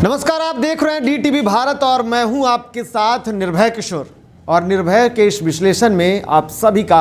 नमस्कार, आप देख रहे हैं DTV भारत और मैं हूं आपके साथ निर्भय किशोर। और निर्भय के इस विश्लेषण में आप सभी का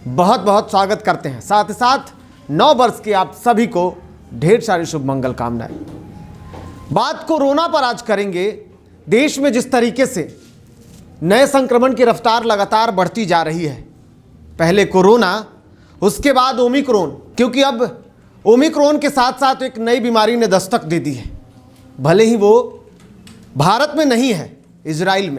बहुत बहुत स्वागत करते हैं। साथ ही साथ 9 वर्ष के आप सभी को ढेर सारी शुभ मंगल कामनाएं। बात कोरोना पर आज करेंगे। देश में जिस तरीके से नए संक्रमण की रफ्तार लगातार बढ़ती जा रही है, पहले कोरोना, उसके बाद ओमिक्रॉन, क्योंकि अब ओमिक्रॉन के साथ साथ एक नई बीमारी ने दस्तक दे दी है। भले ही वो भारत में नहीं है, इजराइल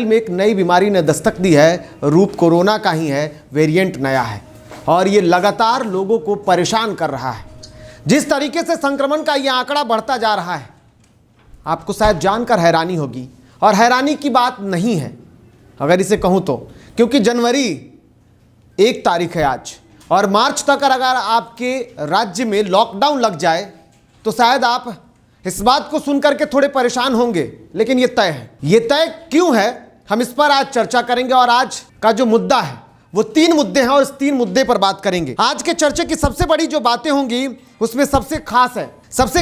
में एक नई बीमारी ने दस्तक दी है। रूप कोरोना का ही है, वेरिएंट नया है और ये लगातार लोगों को परेशान कर रहा है। जिस तरीके से संक्रमण का ये आंकड़ा बढ़ता जा रहा है, आपको शायद जानकर हैरानी होगी। और हैरानी की बात नहीं है अगर इसे कहूँ तो, क्योंकि जनवरी 1 तारीख है आज, और मार्च तक अगर आपके राज्य में लॉकडाउन लग जाए तो शायद आप इस बात को सुनकर के थोड़े परेशान होंगे, लेकिन ये तय है। ये तय क्यों है, हम इस पर आज चर्चा करेंगे। और आज का जो मुद्दा है वो 3 मुद्दे हैं और इस 3 मुद्दे पर बात करेंगे। आज के चर्चे की सबसे बड़ी जो बातें होंगी उसमें सबसे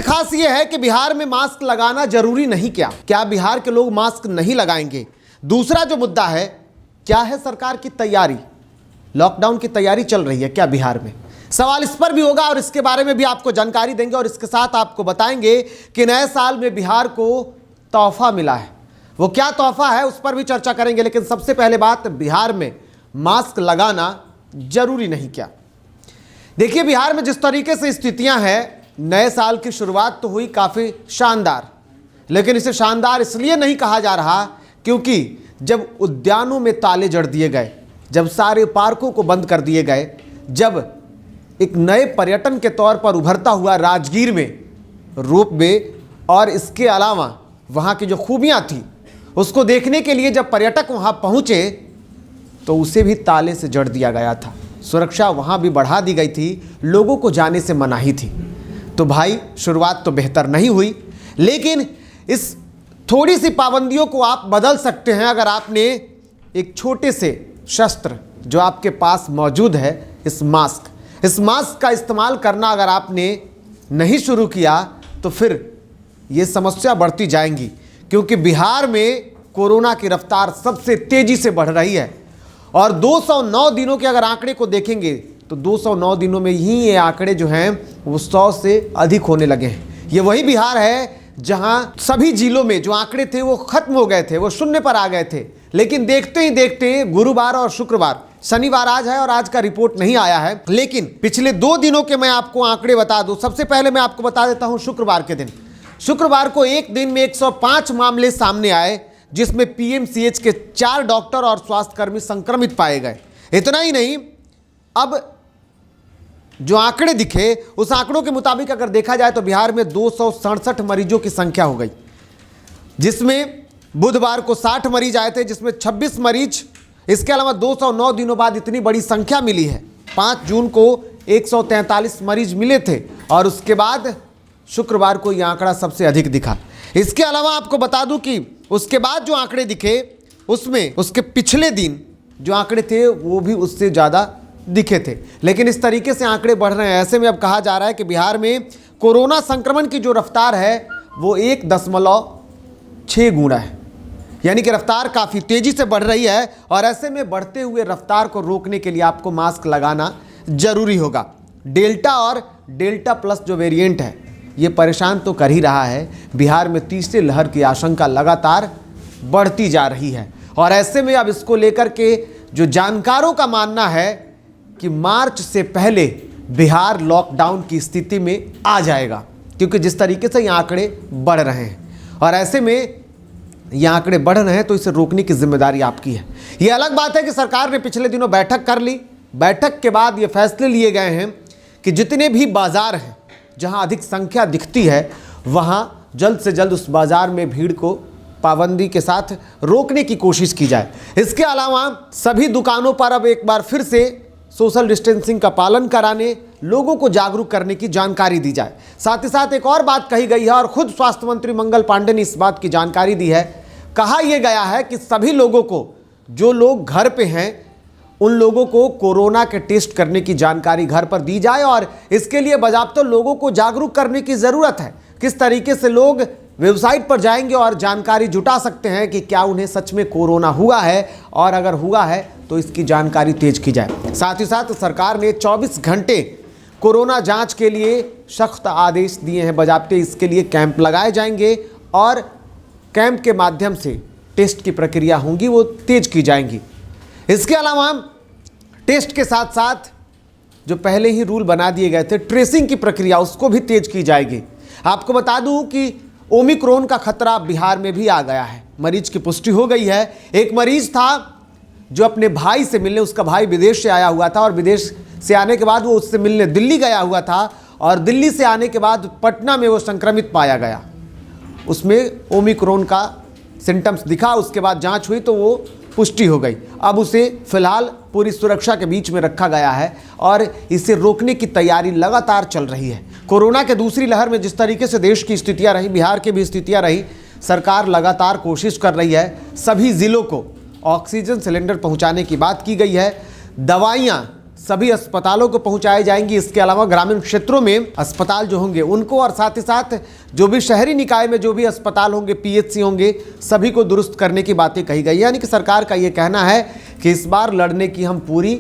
खास ये है कि बिहार में मास्क लगाना जरूरी नहीं। क्या बिहार के लोग मास्क नहीं लगाएंगे? दूसरा जो मुद्दा है, क्या है सरकार की तैयारी, लॉकडाउन की तैयारी चल रही है क्या बिहार में? सवाल इस पर भी होगा और इसके बारे में भी आपको जानकारी देंगे। और इसके साथ आपको बताएंगे कि नए साल में बिहार को तोहफा मिला है। वो क्या तोहफा है उस पर भी चर्चा करेंगे। लेकिन सबसे पहले बात, बिहार में मास्क लगाना जरूरी नहीं क्या? देखिए, बिहार में जिस तरीके से स्थितियां हैं, नए साल की शुरुआत तो हुई काफ़ी शानदार, लेकिन इसे शानदार इसलिए नहीं कहा जा रहा क्योंकि जब उद्यानों में ताले जड़ दिए गए, जब सारे पार्कों को बंद कर दिए गए, जब एक नए पर्यटन के तौर पर उभरता हुआ राजगीर में रोपवे और इसके अलावा वहाँ की जो खूबियाँ थी उसको देखने के लिए जब पर्यटक वहाँ पहुँचे तो उसे भी ताले से जड़ दिया गया था। सुरक्षा वहाँ भी बढ़ा दी गई थी, लोगों को जाने से मनाही थी। तो भाई, शुरुआत तो बेहतर नहीं हुई, लेकिन इस थोड़ी सी पाबंदियों को आप बदल सकते हैं अगर आपने एक छोटे से शस्त्र जो आपके पास मौजूद है, इस मास्क का इस्तेमाल करना अगर आपने नहीं शुरू किया तो फिर ये समस्या बढ़ती जाएंगी। क्योंकि बिहार में कोरोना की रफ्तार सबसे तेज़ी से बढ़ रही है और 209 दिनों के अगर आंकड़े को देखेंगे तो 209 दिनों में ही ये आंकड़े जो हैं वो 100 से अधिक होने लगे हैं। ये वही बिहार है जहां सभी जिलों में जो आंकड़े थे वो खत्म हो गए थे, वो शून्य पर आ गए थे। लेकिन देखते ही देखते गुरुवार और शुक्रवार, शनिवार आज है और आज का रिपोर्ट नहीं आया है, लेकिन पिछले 2 दिनों के मैं आपको आंकड़े बता दूं। सबसे पहले मैं आपको बता देता हूं शुक्रवार के दिन। शुक्रवार को एक दिन में 105 मामले सामने आए, जिसमें PMCH के 4 डॉक्टर और स्वास्थ्यकर्मी संक्रमित पाए गए। इतना ही नहीं, अब जो आंकड़े दिखे उस आंकड़ों के मुताबिक अगर देखा जाए तो बिहार में 267 मरीजों की संख्या हो गई, जिसमें बुधवार को 60 मरीज आए थे, जिसमें 26 मरीज। इसके अलावा 209 दिनों बाद इतनी बड़ी संख्या मिली है। 5 जून को 143 मरीज मिले थे और उसके बाद शुक्रवार को यह आंकड़ा सबसे अधिक दिखा। इसके अलावा आपको बता दूं कि उसके बाद जो आंकड़े दिखे उसमें उसके पिछले दिन जो आंकड़े थे वो भी उससे ज़्यादा दिखे थे। लेकिन इस तरीके से आंकड़े बढ़ रहे हैं, ऐसे में अब कहा जा रहा है कि बिहार में कोरोना संक्रमण की जो रफ्तार है वो 1.6 गुना है, यानी कि रफ्तार काफ़ी तेज़ी से बढ़ रही है। और ऐसे में बढ़ते हुए रफ्तार को रोकने के लिए आपको मास्क लगाना जरूरी होगा। डेल्टा और डेल्टा प्लस जो वेरिएंट है ये परेशान तो कर ही रहा है। बिहार में तीसरी लहर की आशंका लगातार बढ़ती जा रही है और ऐसे में अब इसको लेकर के जो जानकारों का मानना है कि मार्च से पहले बिहार लॉकडाउन की स्थिति में आ जाएगा, क्योंकि जिस तरीके से ये आंकड़े बढ़ रहे हैं। और ऐसे में ये आंकड़े बढ़ रहे हैं तो इसे रोकने की जिम्मेदारी आपकी है। ये अलग बात है कि सरकार ने पिछले दिनों बैठक कर ली। बैठक के बाद ये फैसले लिए गए हैं कि जितने भी बाजार हैं जहां अधिक संख्या दिखती है वहां जल्द से जल्द उस बाजार में भीड़ को पाबंदी के साथ रोकने की कोशिश की जाए। इसके अलावा सभी दुकानों पर अब एक बार फिर से सोशल डिस्टेंसिंग का पालन कराने, लोगों को जागरूक करने की जानकारी दी जाए। साथ ही साथ एक और बात कही गई है और खुद स्वास्थ्य मंत्री मंगल पांडे ने इस बात की जानकारी दी है। कहा यह गया है कि सभी लोगों को, जो लोग घर पे हैं, उन लोगों को कोरोना के टेस्ट करने की जानकारी घर पर दी जाए और इसके लिए बाज़ाब्ता लोगों को जागरूक करने की ज़रूरत है। किस तरीके से लोग वेबसाइट पर जाएंगे और जानकारी जुटा सकते हैं कि क्या उन्हें सच में कोरोना हुआ है, और अगर हुआ है तो इसकी जानकारी तेज की जाए। साथ ही साथ सरकार ने 24 घंटे कोरोना जांच के लिए सख्त आदेश दिए हैं बजाबते। इसके लिए कैंप लगाए जाएंगे और कैंप के माध्यम से टेस्ट की प्रक्रिया होंगी वो तेज की जाएंगी। इसके अलावा टेस्ट के साथ साथ जो पहले ही रूल बना दिए गए थे ट्रेसिंग की प्रक्रिया उसको भी तेज की जाएगी। आपको बता दूं कि ओमिक्रॉन का खतरा बिहार में भी आ गया है। मरीज की पुष्टि हो गई है। एक मरीज था जो अपने भाई से मिलने, उसका भाई विदेश से आया हुआ था और विदेश से आने के बाद वो उससे मिलने दिल्ली गया हुआ था और दिल्ली से आने के बाद पटना में वो संक्रमित पाया गया। उसमें ओमिक्रॉन का सिम्टम्स दिखा, उसके बाद जांच हुई तो वो पुष्टि हो गई। अब उसे फिलहाल पूरी सुरक्षा के बीच में रखा गया है और इसे रोकने की तैयारी लगातार चल रही है। कोरोना के दूसरी लहर में जिस तरीके से देश की स्थितियां रही, बिहार की भी स्थितियां रही, सरकार लगातार कोशिश कर रही है। सभी जिलों को ऑक्सीजन सिलेंडर पहुंचाने की बात की गई है। दवाइयां सभी अस्पतालों को पहुंचाई जाएंगी। इसके अलावा ग्रामीण क्षेत्रों में अस्पताल जो होंगे उनको, और साथ ही साथ जो भी शहरी निकाय में जो भी अस्पताल होंगे, पीएचसी होंगे, सभी को दुरुस्त करने की बातें कही गई। यानी कि सरकार का ये कहना है कि इस बार लड़ने की हम पूरी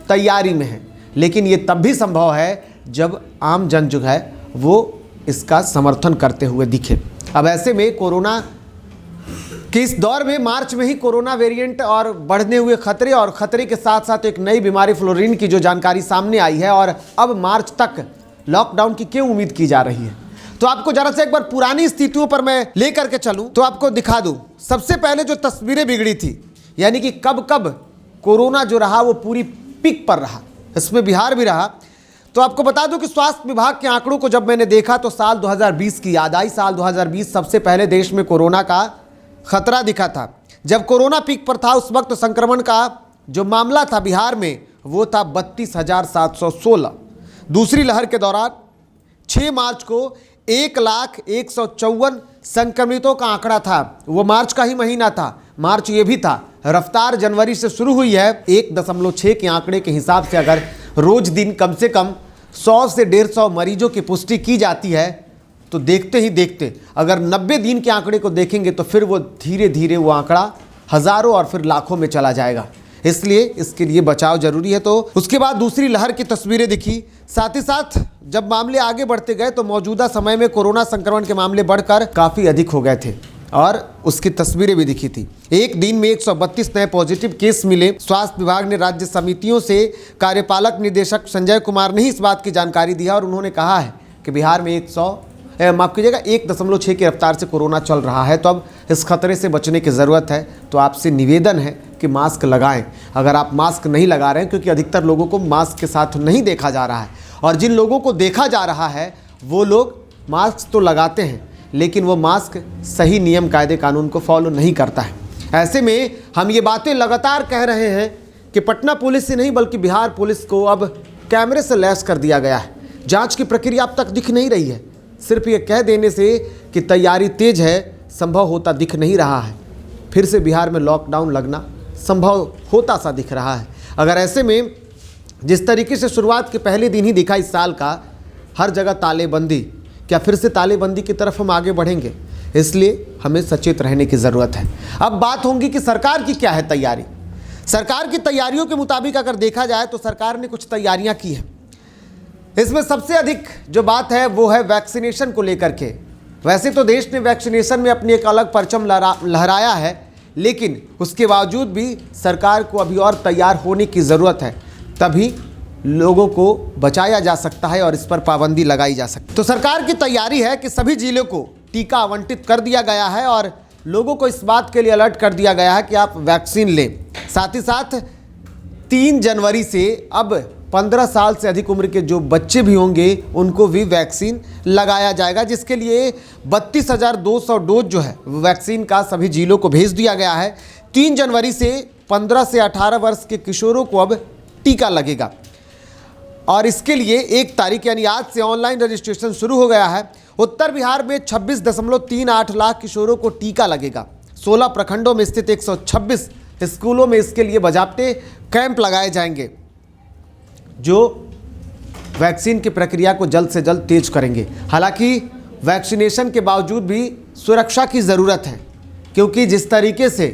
तैयारी में हैं, लेकिन ये तब भी संभव है जब आम जन जो है वो इसका समर्थन करते हुए दिखे। अब ऐसे में कोरोना कि इस दौर में मार्च में ही कोरोना वेरिएंट और बढ़ने हुए खतरे, और खतरे के साथ साथ एक नई बीमारी फ्लोरीन की जो जानकारी सामने आई है, और अब मार्च तक लॉकडाउन की क्यों उम्मीद की जा रही है। तो आपको जरा से एक बार पुरानी स्थितियों पर मैं लेकर के चलूं तो आपको दिखा दूं। सबसे पहले जो तस्वीरें बिगड़ी थी, यानी कि कब कब कोरोना जो रहा वो पूरी पीक पर रहा, इसमें बिहार भी रहा। तो आपको बता दूं कि स्वास्थ्य विभाग के आंकड़ों को जब मैंने देखा तो साल 2020 की याद आई। साल 2020 सबसे पहले देश में कोरोना का खतरा दिखा था। जब कोरोना पीक पर था उस वक्त तो संक्रमण का जो मामला था बिहार में वो था 32,716। दूसरी लहर के दौरान 6 मार्च को 1,01,54 संक्रमितों का आंकड़ा था। वो मार्च का ही महीना था, मार्च ये भी था। रफ्तार जनवरी से शुरू हुई है। 1.6 के आंकड़े के हिसाब से अगर रोज दिन कम से कम 100 से 150 मरीजों की पुष्टि की जाती है तो देखते ही देखते अगर 90 दिन के आंकड़े को देखेंगे तो फिर वो धीरे धीरे वो आंकड़ा हजारों और फिर लाखों में चला जाएगा। इसलिए इसके लिए बचाव जरूरी है। तो उसके बाद दूसरी लहर की तस्वीरें दिखी। साथ ही साथ जब मामले आगे बढ़ते गए तो मौजूदा समय में कोरोना संक्रमण के मामले बढ़कर काफ़ी अधिक हो गए थे और उसकी तस्वीरें भी दिखी थी। एक दिन में 132 नए पॉजिटिव केस मिले। स्वास्थ्य विभाग ने राज्य समितियों से कार्यपालक निदेशक संजय कुमार ने ही इस बात की जानकारी दी है और उन्होंने कहा है कि बिहार में 1.6 की रफ्तार से कोरोना चल रहा है। तो अब इस खतरे से बचने की ज़रूरत है। तो आपसे निवेदन है कि मास्क लगाएं। अगर आप मास्क नहीं लगा रहे हैं, क्योंकि अधिकतर लोगों को मास्क के साथ नहीं देखा जा रहा है, और जिन लोगों को देखा जा रहा है वो लोग मास्क तो लगाते हैं लेकिन वो मास्क सही नियम कायदे कानून को फॉलो नहीं करता है। ऐसे में हम ये बातें लगातार कह रहे हैं कि पटना पुलिस से नहीं बल्कि बिहार पुलिस को अब कैमरे से लैस कर दिया गया है। जांच की प्रक्रिया अब तक दिख नहीं रही है। सिर्फ ये कह देने से कि तैयारी तेज है संभव होता दिख नहीं रहा है। फिर से बिहार में लॉकडाउन लगना संभव होता सा दिख रहा है। अगर ऐसे में जिस तरीके से शुरुआत के पहले दिन ही दिखा इस साल का, हर जगह तालेबंदी, क्या फिर से तालेबंदी की तरफ हम आगे बढ़ेंगे? इसलिए हमें सचेत रहने की ज़रूरत है। अब बात होगी कि सरकार की क्या है तैयारी। सरकार की तैयारियों के मुताबिक अगर देखा जाए तो सरकार ने कुछ तैयारियां की हैं। इसमें सबसे अधिक जो बात है वो है वैक्सीनेशन को लेकर के। वैसे तो देश ने वैक्सीनेशन में अपनी एक अलग परचम लहराया है, लेकिन उसके बावजूद भी सरकार को अभी और तैयार होने की ज़रूरत है। तभी लोगों को बचाया जा सकता है और इस पर पाबंदी लगाई जा सकती है। तो सरकार की तैयारी है कि सभी जिलों को टीका आवंटित कर दिया गया है और लोगों को इस बात के लिए अलर्ट कर दिया गया है कि आप वैक्सीन लें। साथ ही साथ 3 जनवरी से अब 15 साल से अधिक उम्र के जो बच्चे भी होंगे उनको भी वैक्सीन लगाया जाएगा, जिसके लिए 32,200 डोज जो है वैक्सीन का सभी जिलों को भेज दिया गया है। 3 जनवरी से 15 से 18 वर्ष के किशोरों को अब टीका लगेगा और इसके लिए 1 तारीख यानी आज से ऑनलाइन रजिस्ट्रेशन शुरू हो गया है। उत्तर बिहार में 26.38 लाख किशोरों को टीका लगेगा। 16 प्रखंडों में स्थित 126 स्कूलों में इसके लिए बाजाबते कैंप लगाए जाएंगे जो वैक्सीन की प्रक्रिया को जल्द से जल्द तेज करेंगे। हालांकि वैक्सीनेशन के बावजूद भी सुरक्षा की ज़रूरत है, क्योंकि जिस तरीके से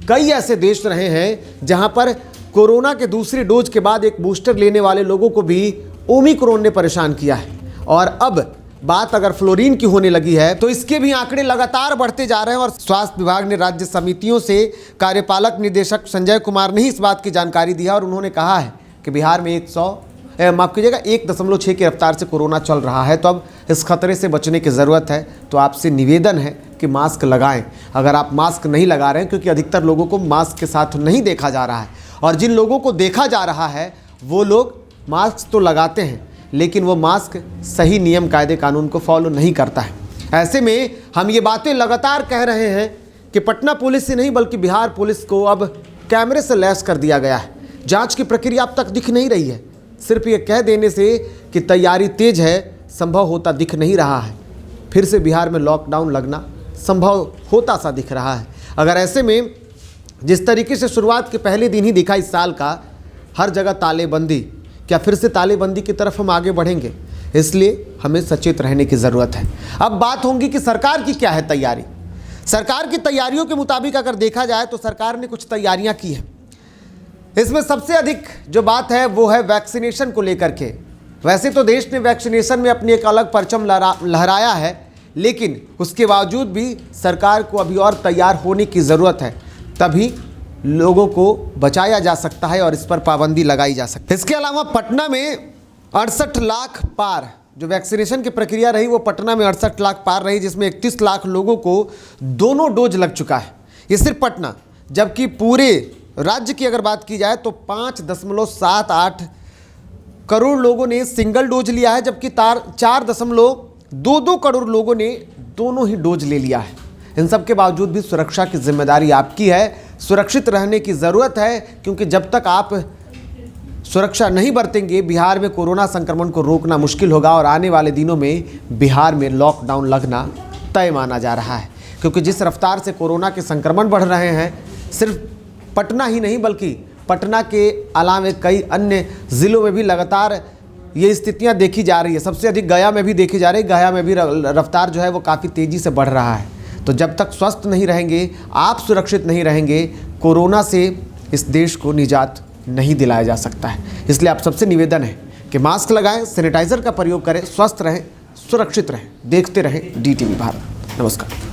कई ऐसे देश रहे हैं जहां पर कोरोना के दूसरी डोज के बाद एक बूस्टर लेने वाले लोगों को भी ओमिक्रॉन ने परेशान किया है। और अब बात अगर फ्लोरीन की होने लगी है तो इसके भी आंकड़े लगातार बढ़ते जा रहे हैं। और स्वास्थ्य विभाग ने राज्य समितियों से कार्यपालक निदेशक संजय कुमार ने ही इस बात की जानकारी दी है और उन्होंने कहा है कि बिहार में 1.6 की रफ्तार से कोरोना चल रहा है। तो अब इस खतरे से बचने की ज़रूरत है। तो आपसे निवेदन है कि मास्क लगाएं। अगर आप मास्क नहीं लगा रहे हैं, क्योंकि अधिकतर लोगों को मास्क के साथ नहीं देखा जा रहा है, और जिन लोगों को देखा जा रहा है वो लोग मास्क तो लगाते हैं लेकिन वो मास्क सही नियम कायदे कानून को फॉलो नहीं करता है। ऐसे में हम ये बातें लगातार कह रहे हैं कि पटना पुलिस ही नहीं बल्कि बिहार पुलिस को अब कैमरे से लैस कर दिया गया है। जांच की प्रक्रिया अब तक दिख नहीं रही है। सिर्फ ये कह देने से कि तैयारी तेज है संभव होता दिख नहीं रहा है। फिर से बिहार में लॉकडाउन लगना संभव होता सा दिख रहा है। अगर ऐसे में जिस तरीके से शुरुआत के पहले दिन ही दिखा इस साल का, हर जगह तालेबंदी, क्या फिर से तालेबंदी की तरफ हम आगे बढ़ेंगे? इसलिए हमें सचेत रहने की ज़रूरत है। अब बात होगी कि सरकार की क्या है तैयारी। सरकार की तैयारियों के मुताबिक अगर देखा जाए तो सरकार ने कुछ तैयारियां की हैं। इसमें सबसे अधिक जो बात है वो है वैक्सीनेशन को लेकर के। वैसे तो देश ने वैक्सीनेशन में अपनी एक अलग परचम लहराया है, लेकिन उसके बावजूद भी सरकार को अभी और तैयार होने की ज़रूरत है, तभी लोगों को बचाया जा सकता है और इस पर पाबंदी लगाई जा सकती है। इसके अलावा पटना में 68 लाख पार जो वैक्सीनेशन की प्रक्रिया रही वो पटना में 68 लाख पार रही, जिसमें 31 लाख लोगों को दोनों डोज लग चुका है। ये सिर्फ पटना, जबकि पूरे राज्य की अगर बात की जाए तो 5.78 करोड़ लोगों ने सिंगल डोज लिया है, जबकि 4.22 करोड़ लोगों ने दोनों ही डोज ले लिया है। इन सब के बावजूद भी सुरक्षा की जिम्मेदारी आपकी है। सुरक्षित रहने की ज़रूरत है, क्योंकि जब तक आप सुरक्षा नहीं बरतेंगे बिहार में कोरोना संक्रमण को रोकना मुश्किल होगा। और आने वाले दिनों में बिहार में लॉकडाउन लगना तय माना जा रहा है, क्योंकि जिस रफ्तार से कोरोना के संक्रमण बढ़ रहे हैं, सिर्फ पटना ही नहीं बल्कि पटना के अलावा कई अन्य ज़िलों में भी लगातार ये स्थितियां देखी जा रही है। सबसे अधिक गया में भी देखी जा रही है। गया में भी रफ्तार जो है वो काफ़ी तेज़ी से बढ़ रहा है। तो जब तक स्वस्थ नहीं रहेंगे, आप सुरक्षित नहीं रहेंगे, कोरोना से इस देश को निजात नहीं दिलाया जा सकता है। इसलिए आप सबसे निवेदन है कि मास्क लगाएं, सैनिटाइज़र का प्रयोग करें, स्वस्थ रहें, सुरक्षित रहें। देखते रहें DTV भारत। नमस्कार।